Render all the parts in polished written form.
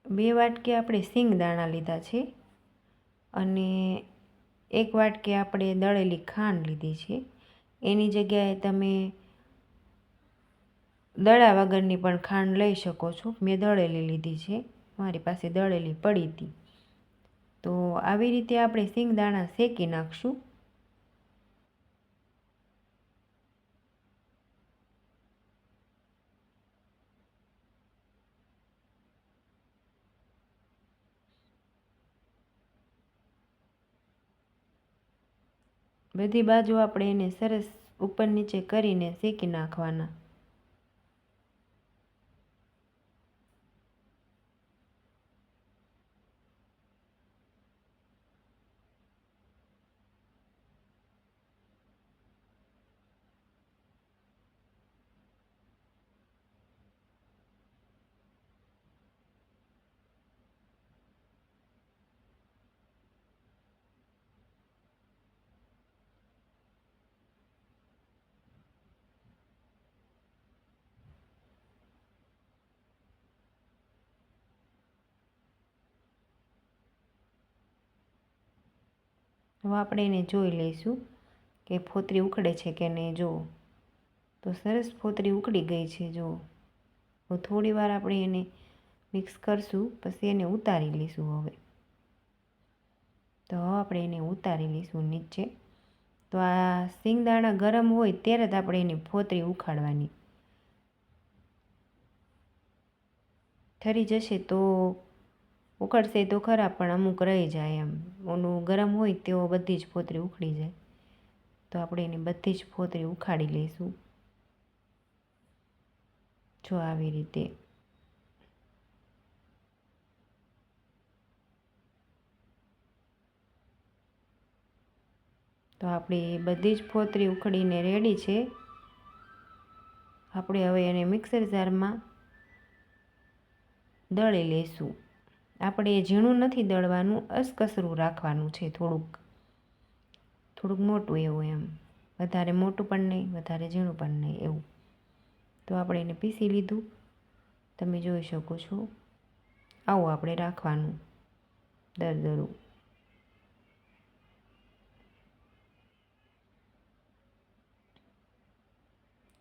2 વાટકી આપણે સિંગદાણા લીધા છે અને 1 વાટકી આપણે દળેલી ખાંડ લીધી છે. એની જગ્યાએ તમે દળા વગરની પણ ખાંડ લઈ શકો છો. મેં દળેલી લીધી છે, મારી પાસે દળેલી પડી હતી. તો આવી રીતે આપણે સિંગદાણા શેકી નાખશું. બધી બાજુ આપણે એને સરસ ઉપર નીચે કરીને શેકી નાખવાના. હવે આપણે એને જોઈ લઈશું કે ફોતરી ઉકળે છે કે નહીં. જુઓ તો સરસ ફોતરી ઉકળી ગઈ છે. જુઓ થોડી વાર આપણે એને મિક્સ કરશું, પછી એને ઉતારી લઈશું. હવે આપણે એને ઉતારી લઈશું નીચે. તો આ સિંગદાણા ગરમ હોય ત્યારે જ આપણે એની ફોતરી ઉખાડવાની. ઠરી જશે તો ઉકળશે તો ખરા, પણ અમુક રહી જાય. એમ ઓલું ગરમ હોય તેઓ બધી જ ફોતરી ઉખડી જાય. તો આપણે એની બધી જ ફોતરી ઉખાડી લઈશું. જો આવી રીતે. તો આપણી બધી જ ફોતરી ઉખડીને રેડી છે. આપણે હવે એને મિક્સર જારમાં દળી લઈશું. આપણે ઝીણું નથી દળવાનું, અસકસરું રાખવાનું છે. થોડુંક મોટું એવું, એમ વધારે મોટું પણ નહીં, વધારે ઝીણું પણ નહીં એવું. તો આપણે એને પીસી લીધું. તમે જોઈ શકો છો આવું આપણે રાખવાનું દરદરું.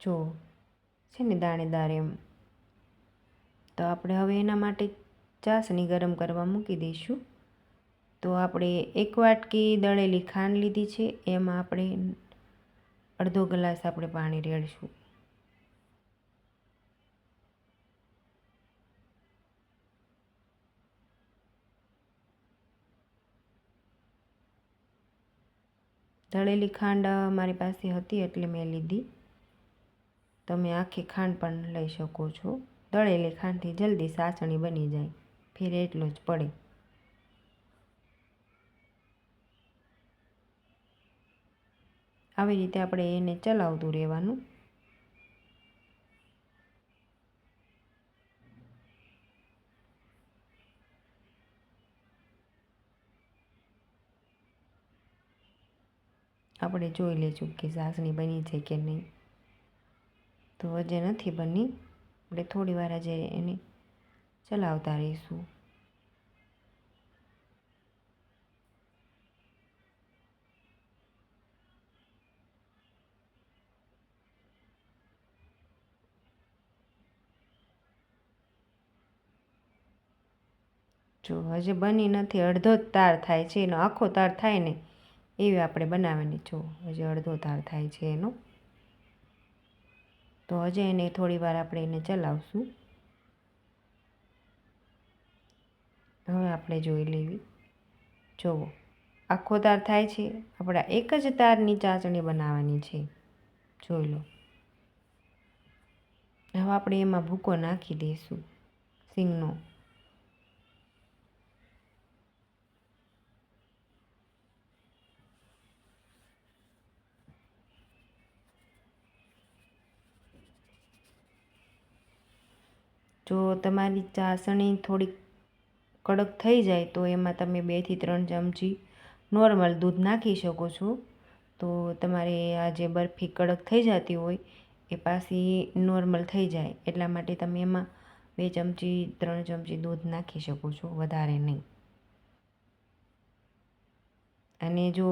જો છે ને દાણેદાર એમ. તો આપણે હવે એના માટે ચાસણી ગરમ કરવા મૂકી દઈશું. તો આપણે 1 વાટકી દળેલી ખાંડ લીધી છે, એમાં આપણે અડધો ગ્લાસ આપણે પાણી રેડશું. દળેલી ખાંડ મારી પાસે હતી એટલે મેં લીધી. તમે આખી ખાંડ પણ લઈ શકો છો. દળેલી ખાંડથી જલ્દી ચાસણી બની જાય, ફેર એટલો જ પડે. આવી રીતે આપણે એને ચલાવતું રહેવાનું. આપણે જોઈ લેશું કે ચાસણી બની છે કે નહીં. તો હજી નથી બની. આપણે થોડી વાર હજી એને ચલાવતા રહીશું. જો હજી બની નથી, અડધો જ તાર થાય છે એનો. આખો તાર થાય ને એવી આપણે બનાવવાની. જો હજી અડધો તાર થાય છે એનો. તો હજી એને થોડી વાર આપણે એને ચલાવશું. હવે આપણે જોઈ લેવી. જુઓ આખો તાર થાય છે. આપણા એક જ તારની ચાસણી બનાવવાની છે. જોઈ લો. હવે આપણે એમાં ભૂકો નાખી દઈશું સિંગનો. જો તમારી ચાસણી થોડીક કડક થઈ જાય તો એમાં તમે 2 થી 3 ચમચી નોર્મલ દૂધ નાખી શકો છો. તો તમારે આ જે બરફી કડક થઈ જતી હોય એ પાછી નોર્મલ થઈ જાય. એટલા માટે તમે એમાં 2 ચમચી 3 ચમચી દૂધ નાખી શકો છો, વધારે નહીં. અને જો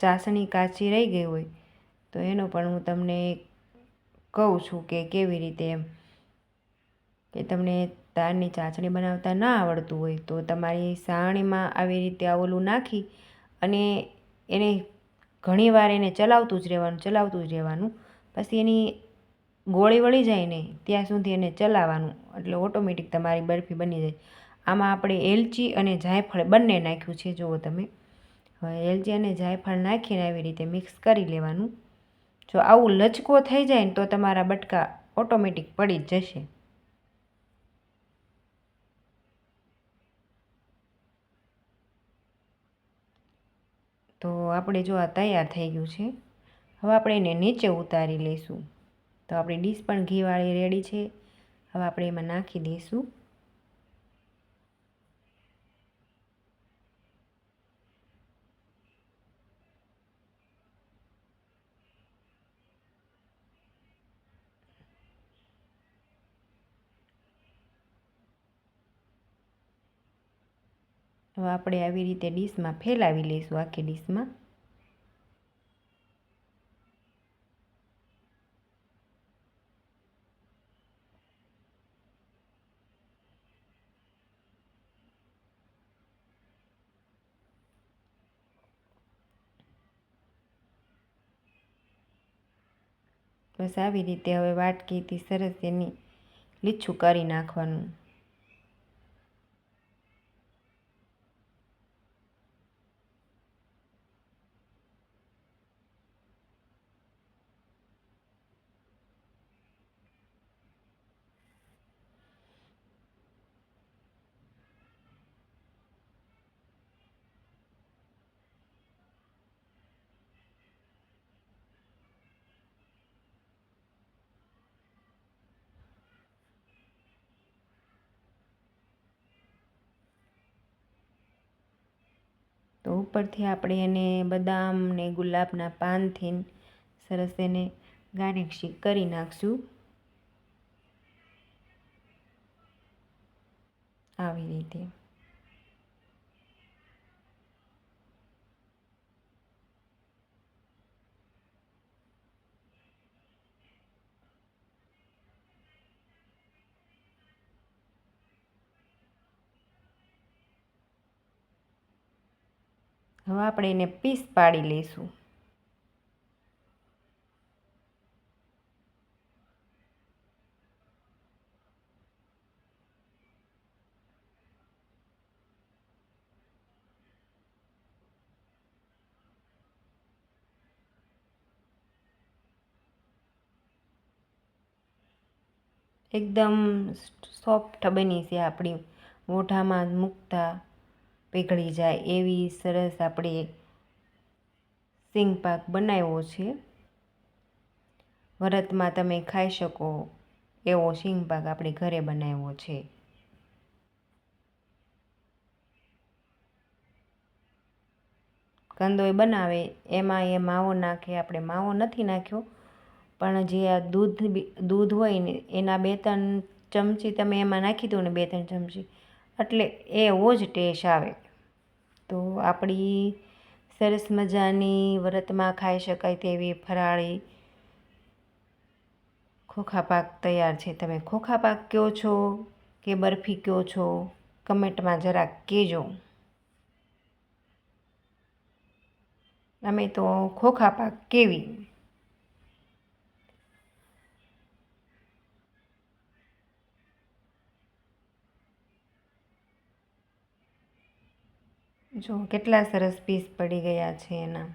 ચાસણી કાચી રહી ગઈ હોય તો એનો પણ હું તમને કહું છું કે કેવી રીતે એમ, કે તમને તારની ચાસણી બનાવતા ના આવડતું હોય તો તમારી સાવણીમાં આવી રીતે આ ઓલું નાખી અને એને ઘણીવાર એને ચલાવતું જ રહેવાનું. પછી એની ગોળી વળી જાય ને ત્યાં સુધી એને ચલાવવાનું, એટલે ઓટોમેટિક તમારી બરફી બની જાય. આમાં આપણે એલચી અને જાયફળ બંને નાખ્યું છે, જુઓ તમે. હવે એલચી અને જાયફળ નાખીને આવી રીતે મિક્સ કરી લેવાનું. જો આવું લચકો થઈ જાય ને તો તમારા બટકા ઓટોમેટિક પડી જ જશે. તો આપણે જો આ તૈયાર થઈ ગયું છે. હવે આપણે એને નીચે ઉતારી લઈશું. તો આપણી ડીશ પણ ઘીવાળી રેડી છે. હવે આપણે એમાં નાખી દઈશું. હવે આપણે આવી રીતે ડીશમાં ફેલાવી લઈશું, આખી ડીશમાં. બસ આવી રીતે હવે વાટકીથી સરસ એની લીછું કરી નાખવાનું. તો ઉપરથી આપણે એને બદામ ને ગુલાબના પાનથી સરસ એને ગાર્નિશિંગ કરી નાખશું, આવી રીતે. હવે આપણે એને પીસ પાડી લઈશું. એકદમ સોફ્ટ બની છે આપણી, મોઢામાં મૂકતા પીગળી જાય એવી સરસ આપણે સિંગ પાક બનાવ્યો છે. વ્રતમાં તમે ખાઈ શકો એવો સિંગ પાક આપણે ઘરે બનાવ્યો છે. કંદોય બનાવે એમાં એ માવો નાખે, આપણે માવો નથી નાખ્યો, પણ જે આ દૂધ હોય ને એના 2-3 ચમચી તમે એમાં નાખી દો ને, 2-3 ચમચી, એટલે એવો જ ટેસ્ટ આવે. તો આપણી સરસ મજાની વ્રતમાં ખાઈ શકાય તેવી ફરાળી ખોખા પાક તૈયાર છે. તમે ખોખા પાક કહો છો કે બરફી કહો છો, કમેન્ટમાં જરાક કહેજો. અમે તો ખોખા પાક કેવી. જો કેટલા સરસ પીસ પડી ગયા છે એના.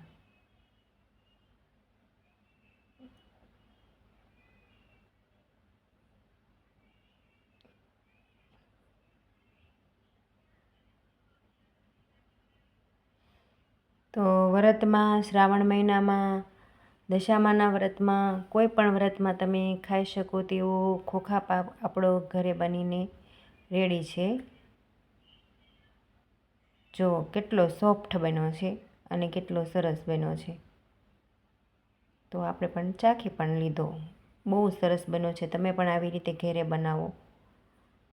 તો વ્રતમાં, શ્રાવણ મહિનામાં, દશામાના વ્રતમાં, કોઈ પણ વ્રતમાં તમે ખાઈ શકો તેવો ખોખા પાક આપણો ઘરે બનીને રેડી છે. જો કેટલો સોફ્ટ બન્યો છે અને કેટલો સરસ બન્યો છે. તો આપણે પણ ચાખી પણ લીધો. બહુ સરસ બન્યો છે. તમે પણ આવી રીતે ઘરે બનાવો.